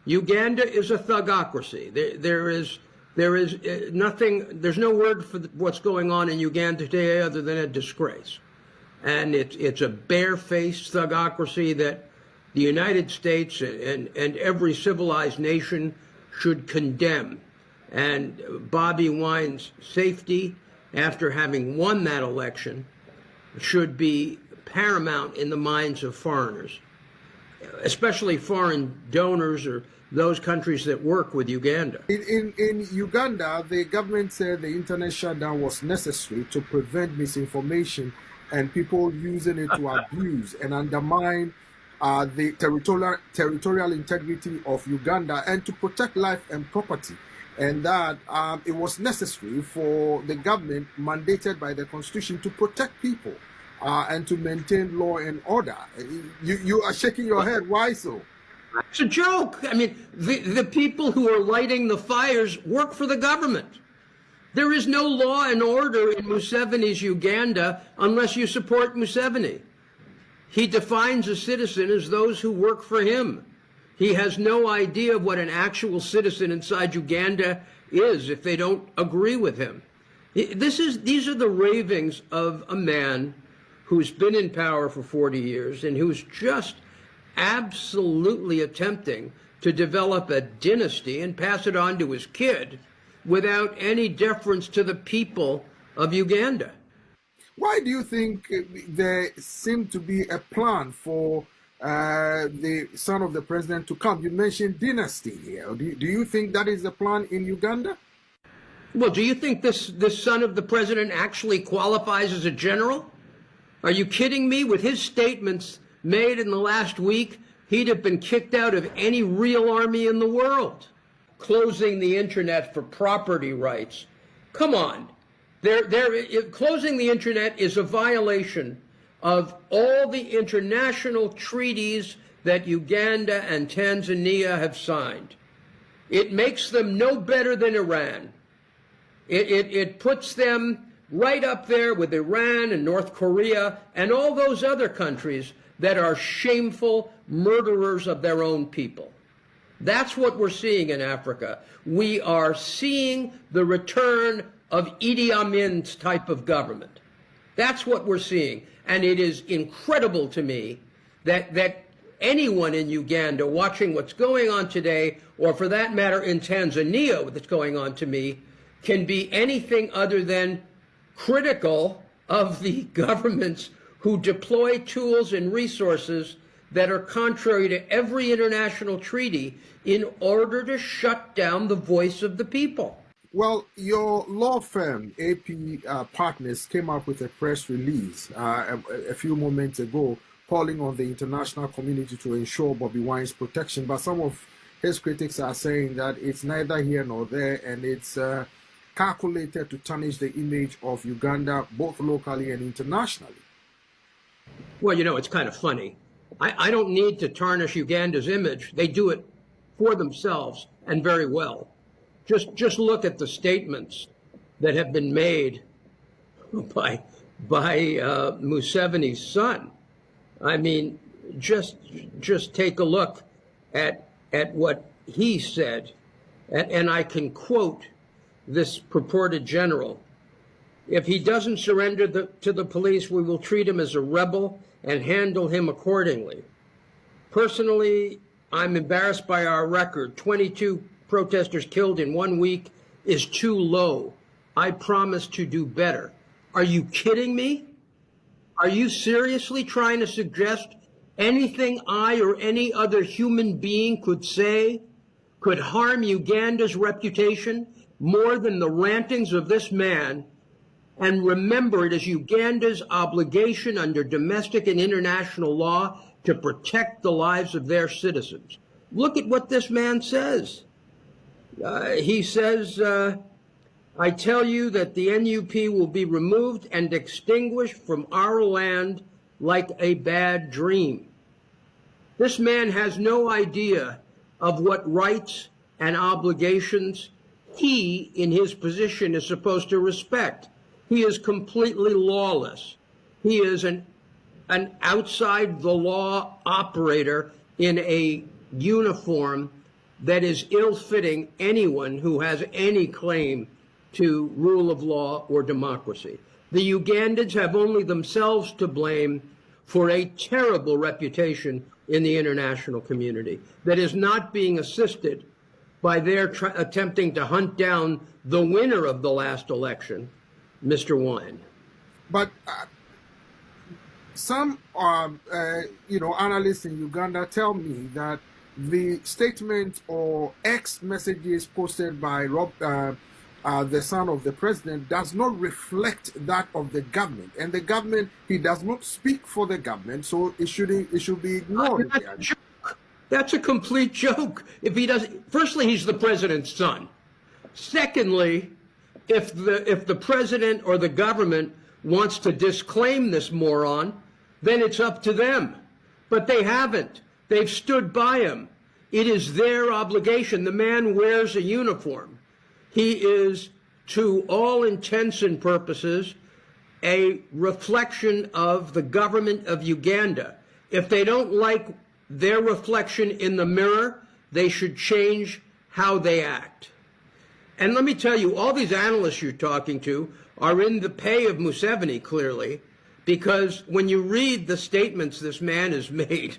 Uganda is a thugocracy. There is nothing, there's no word for what's going on in Uganda today other than a disgrace. And it's a barefaced thugocracy that the United States and every civilized nation should condemn. And Bobi Wine's safety, after having won that election, should be paramount in the minds of foreigners, especially foreign donors or those countries that work with Uganda. In Uganda, the government said the internet shutdown was necessary to prevent misinformation and people using it to abuse and undermine the territorial integrity of Uganda and to protect life and property. And that it was necessary for the government mandated by the Constitution to protect people and to maintain law and order. You are shaking your head. Why so? It's a joke. I mean, the people who are lighting the fires work for the government. There is no law and order in Museveni's Uganda unless you support Museveni. He defines a citizen as those who work for him. He has no idea of what an actual citizen inside Uganda is if they don't agree with him. These are the ravings of a man who's been in power for 40 years and who's just absolutely attempting to develop a dynasty and pass it on to his kid without any deference to the people of Uganda. Why do you think there seemed to be a plan for the son of the president to come? You mentioned dynasty here. Do you think that is the plan in Uganda? Well, do you think this son of the president actually qualifies as a general? Are you kidding me? With his statements made in the last week, he'd have been kicked out of any real army in the world. Closing the internet for property rights. Come on. Closing the internet is a violation of all the international treaties that Uganda and Tanzania have signed. It makes them no better than Iran. It puts them right up there with Iran and North Korea and all those other countries that are shameful murderers of their own people. That's what we're seeing in Africa. We are seeing the return of Idi Amin's type of government. That's what we're seeing. And it is incredible to me that anyone in Uganda watching what's going on today, or for that matter in Tanzania, what's going on to me, can be anything other than critical of the governments who deploy tools and resources that are contrary to every international treaty in order to shut down the voice of the people. Well, your law firm, AP Partners, came up with a press release a few moments ago calling on the international community to ensure Bobi Wine's protection. But some of his critics are saying that it's neither here nor there, and it's calculated to tarnish the image of Uganda, both locally and internationally. Well, you know, it's kind of funny. I don't need to tarnish Uganda's image. They do it for themselves and very well. Just look at the statements that have been made by Museveni's son. I mean, just take a look at what he said, and I can quote this purported general. If he doesn't surrender to the police, we will treat him as a rebel and handle him accordingly. Personally, I'm embarrassed by our record. 22 protesters killed in 1 week is too low. I promise to do better. Are you kidding me? Are you seriously trying to suggest anything I or any other human being could say could harm Uganda's reputation more than the rantings of this man? And remember, it is Uganda's obligation under domestic and international law to protect the lives of their citizens. Look at what this man says. He says, I tell you that the NUP will be removed and extinguished from our land like a bad dream. This man has no idea of what rights and obligations he, in his position, is supposed to respect. He is completely lawless. He is an outside the law operator in a uniform that is ill-fitting anyone who has any claim to rule of law or democracy. The Ugandans have only themselves to blame for a terrible reputation in the international community that is not being assisted by their attempting to hunt down the winner of the last election, Mr. Wine. But some analysts in Uganda tell me that the statement or X messages posted by the son of the president does not reflect that of the government, and the government, he does not speak for the government, so it should be ignored. That's a complete joke. If he doesn't, firstly, he's the president's son. Secondly, if the president or the government wants to disclaim this moron, then it's up to them. But they haven't. They've stood by him. It is their obligation. The man wears a uniform. He is, to all intents and purposes, a reflection of the government of Uganda. If they don't like their reflection in the mirror, they should change how they act. And let me tell you, all these analysts you're talking to are in the pay of Museveni, clearly, because when you read the statements this man has made,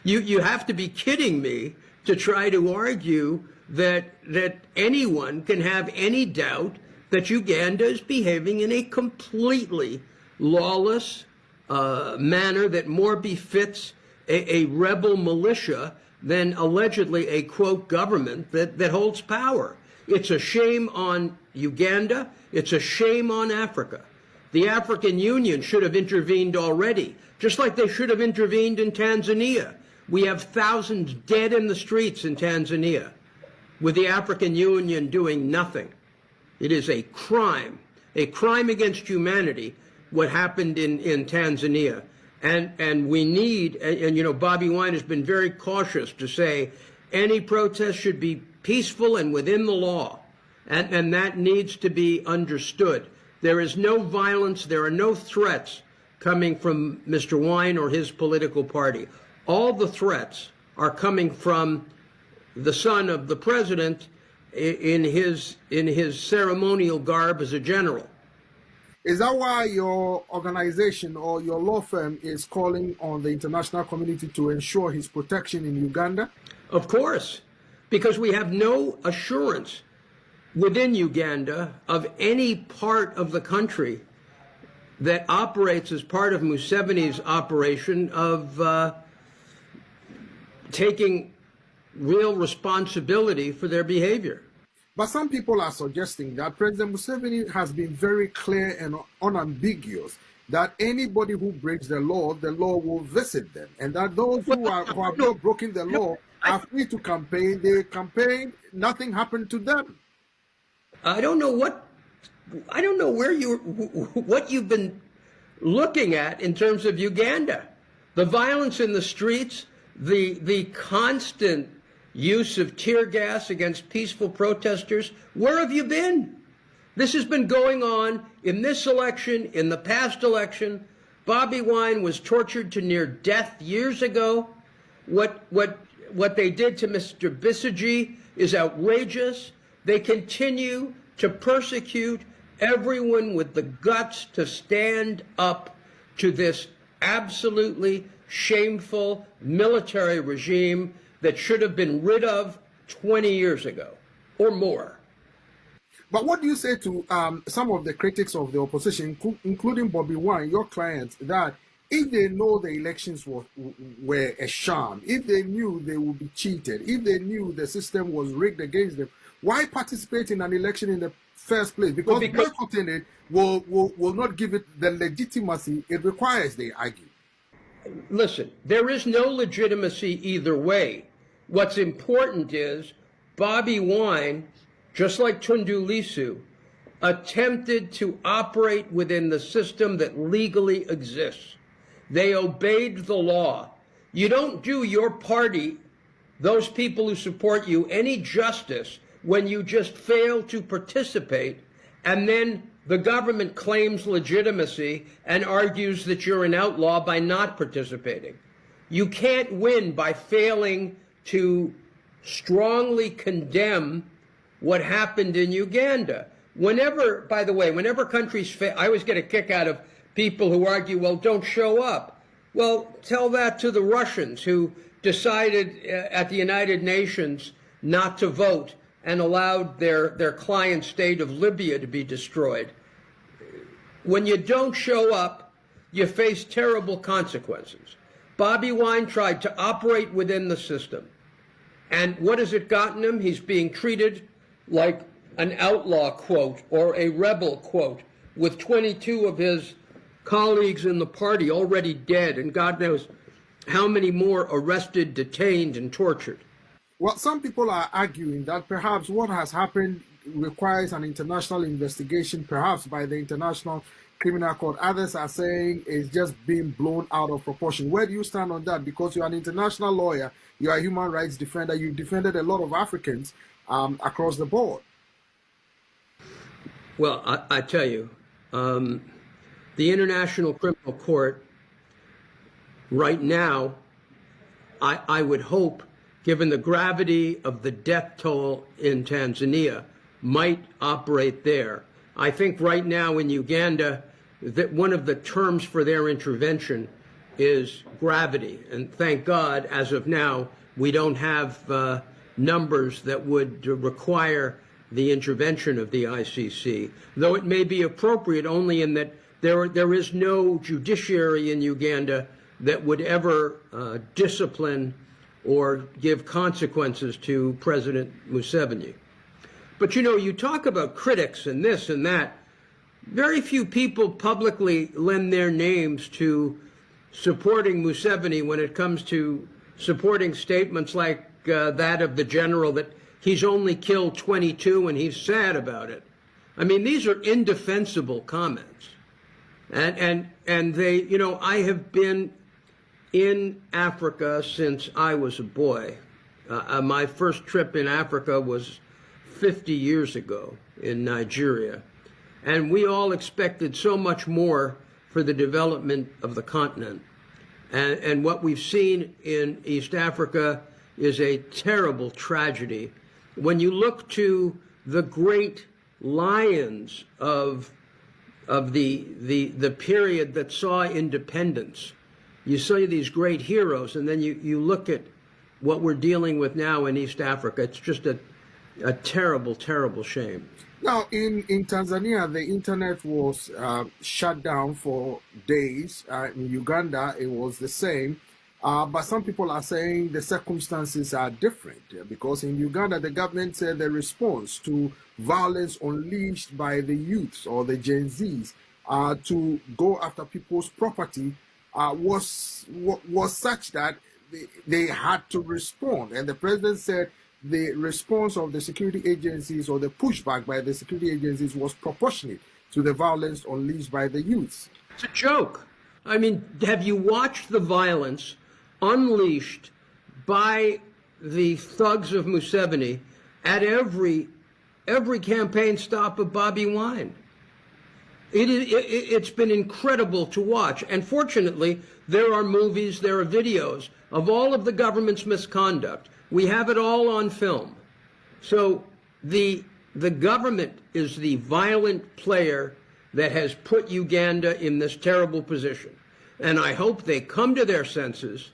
you have to be kidding me to try to argue that anyone can have any doubt that Uganda is behaving in a completely lawless manner that more befits a rebel militia than allegedly a, quote, government that holds power. It's a shame on Uganda. It's a shame on Africa. The African Union should have intervened already, just like they should have intervened in Tanzania. We have thousands dead in the streets in Tanzania, with the African Union doing nothing. It is a crime against humanity, what happened in Tanzania. And we need, and you know, Bobi Wine has been very cautious to say any protest should be peaceful and within the law. And that needs to be understood. There is no violence, there are no threats coming from Mr. Wine or his political party. All the threats are coming from the son of the president in his ceremonial garb as a general. Is that why your organization or your law firm is calling on the international community to ensure his protection in Uganda? Of course, because we have no assurance within Uganda of any part of the country that operates as part of Museveni's operation of taking real responsibility for their behavior. But some people are suggesting that President Museveni has been very clear and unambiguous that anybody who breaks the law will visit them, and that those who have not broken the law are free to campaign. They campaign, nothing happened to them. I don't know what you've been looking at in terms of Uganda. The violence in the streets, the constant use of tear gas against peaceful protesters. Where have you been? This has been going on in this election, in the past election. Bobi Wine was tortured to near death years ago. What they did to Mr. Bisigi is outrageous. They continue to persecute everyone with the guts to stand up to this absolutely shameful military regime that should have been rid of 20 years ago or more. But what do you say to some of the critics of the opposition, including Bobi Wine, your clients, that if they know the elections were a sham, if they knew they would be cheated, if they knew the system was rigged against them, why participate in an election in the first place? Because boycotting it will not give it the legitimacy it requires, they argue. Listen, there is no legitimacy either way. What's important is Bobi Wine, just like Tundu Lissu, attempted to operate within the system that legally exists. They obeyed the law. You don't do your party, those people who support you, any justice when you just fail to participate, and then the government claims legitimacy and argues that you're an outlaw by not participating. You can't win by failing to strongly condemn what happened in Uganda. Whenever, by the way, whenever countries fail, I always get a kick out of people who argue, well, don't show up. Well, tell that to the Russians who decided at the United Nations not to vote and allowed their client state of Libya to be destroyed. When you don't show up, you face terrible consequences. Bobi Wine tried to operate within the system. And what has it gotten him? He's being treated like an outlaw, quote, or a rebel, quote, with 22 of his colleagues in the party already dead, and God knows how many more arrested, detained, and tortured. Well, some people are arguing that perhaps what has happened requires an international investigation, perhaps by the International Criminal Court. Others are saying it's just being blown out of proportion. Where do you stand on that? Because you're an international lawyer, you're a human rights defender, you've defended a lot of Africans across the board. Well, I tell you, the International Criminal Court right now, I would hope, given the gravity of the death toll in Tanzania, might operate there. I think right now in Uganda, that one of the terms for their intervention is gravity. And thank God, as of now, we don't have numbers that would require the intervention of the ICC, though it may be appropriate only in that there is no judiciary in Uganda that would ever discipline or give consequences to President Museveni. But you know, you talk about critics and this and that. Very few people publicly lend their names to supporting Museveni when it comes to supporting statements like that of the general that he's only killed 22 and he's sad about it. I mean, these are indefensible comments. And they, you know, I have been in Africa since I was a boy. My first trip in Africa was 50 years ago in Nigeria. And we all expected so much more for the development of the continent. And what we've seen in East Africa is a terrible tragedy. When you look to the great lions of the period that saw independence, you see these great heroes, and then you look at what we're dealing with now in East Africa. It's just a terrible, terrible shame. Now, in Tanzania, the internet was shut down for days. In Uganda, it was the same. But some people are saying the circumstances are different because in Uganda, the government said the response to violence unleashed by the youths or the Gen Zs to go after people's property was such that they had to respond. And the president said the response of the security agencies or the pushback by the security agencies was proportionate to the violence unleashed by the youths. It's a joke. I mean, have you watched the violence unleashed by the thugs of Museveni at every campaign stop of Bobi Wine? It's been incredible to watch. And fortunately, there are movies, there are videos of all of the government's misconduct. We have it all on film. So the government is the violent player that has put Uganda in this terrible position. And I hope they come to their senses,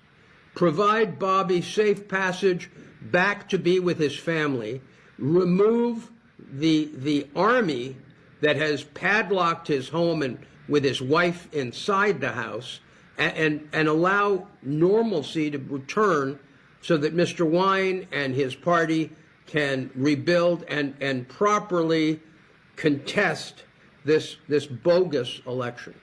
provide Bobi safe passage back to be with his family, remove the army that has padlocked his home and with his wife inside the house, and allow normalcy to return so that Mr. Wine and his party can rebuild and properly contest this bogus election.